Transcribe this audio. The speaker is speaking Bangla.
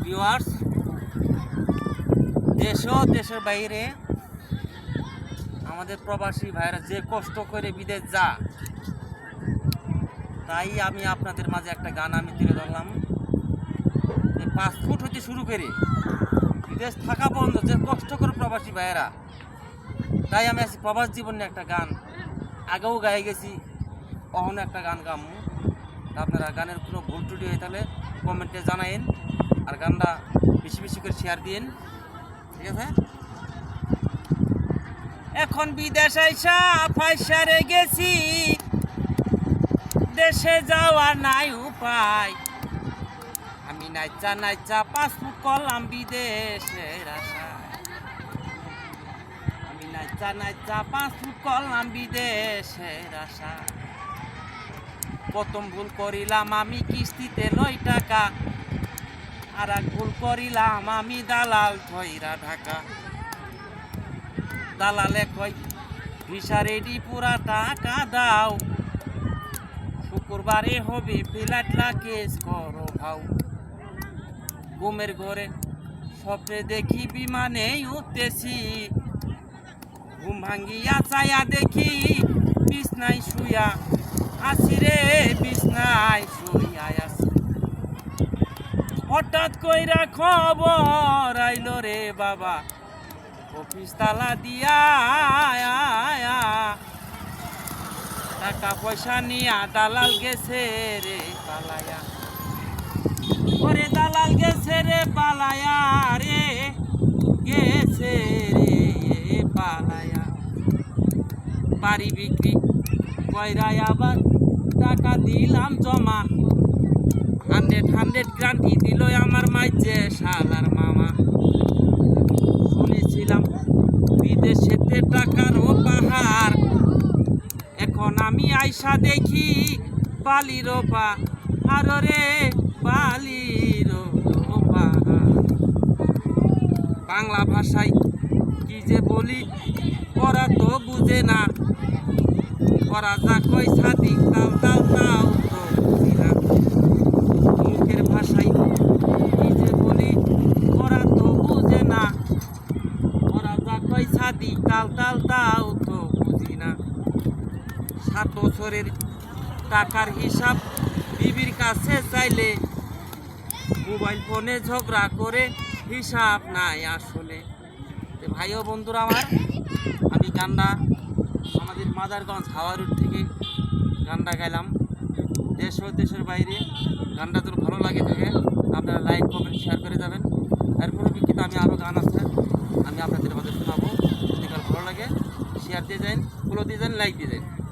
ভিউয়ার্স, দেশ ও দেশের বাইরে আমাদের প্রবাসী ভাইরা যে কষ্ট করে বিদেশ যা, তাই আমি আপনাদের মাঝে একটা গান আমি তুলে ধরলাম। পাসপোর্ট হতে শুরু করে বিদেশ থাকা পর্যন্ত যে কষ্ট করে প্রবাসী ভাইয়েরা, তাই আমি আছি প্রবাস জীবনে একটা গান আগেও গায়ে গেছি, কখনো একটা গান গামু। আপনারা গানের কোনো ভুল ত্রুটি হয়ে তাহলে কমেন্টে জানাইন, আর গানটা বেশি বেশি করে শেয়ার দিন, ঠিক আছে? এখন বিদেশ আইসা ফাইসারে গেছি, দেশে যাওয়ার নাই উপায়। আমি নাইচা নাইচা পাসপোর্ট করলাম বিদেশের আশায়। আমি নাইচা নাইচা পাসপোর্ট করলাম বিদেশের আশায়। প্রথম ভুল করিলাম আমি কিস্তিতে 9 টাকা, আর এক ভুল করিলাম আমি দালাল ধইরা ঢাকা। দালালে কই ভিসা রেডি পুরা টাকা দাও, শুক্রবারে হবে ফ্লাইট লাগেজ করো ভাও। ঘুমের ঘরে স্বপ্নে দেখি বিমানে উঠতেছি, ঘুম ভাঙ্গিয়া চায়া দেখি বিছনায় শুয়া আসি রে, বিছনায় শুয়া আসি। হঠাৎ কইরা খবর আইলো রে বাবা, অফিস তালা দিয়া টাকা পয়সা নিয়া দালাল গেছে রে পালায়া। ওরে দালাল গেছে রে পালায়া, রে গেছে রে পালায়া। বাড়ি বিক্রি কইরাই আবার টাকা দিলাম জমা, 100 গ্রান্টি দিল আমার মাইজে শালার মামা। শুনেছিলাম বিদেশেতে টাকারও পাহাড়, এখন আমি আইসা দেখি বালির পাহাড় রে, বালির পাহাড়। বাংলা ভাষায় কি যে বলি ওরা তো বুঝে না, ওরা যা কই ছাদি তাও তাও তাও তো বুঝি না। মুখের ভাষায় কি যে বলি ওরা তো বুঝে না, ওরা যা কই ছাদি তাও তাও তাও তো বুঝি না। 7 বছরের টাকার হিসাব বিবির কাছে চাইলে, মোবাইল ফোনে ঝগড়া করে হিসাব নাই আসলে। ভাই ও বন্ধুরা আমার, আমি গানটা আমাদের মাদারগঞ্জ হাওয়া রোড থেকে গানটা গাইলাম। দেশ ও দেশের বাইরে গানটা তোর ভালো লাগে থাকে আপনারা লাইক কমেন্ট শেয়ার করে যাবেন। এর পরিপ্রেক্ষিতে আমি আরও গান আছে, আমি আপনাদের মাঝে শোনাবো। যদি ভালো লাগে শেয়ার দিয়ে যান, ফলো দিয়ে যান, লাইক দিয়ে যান।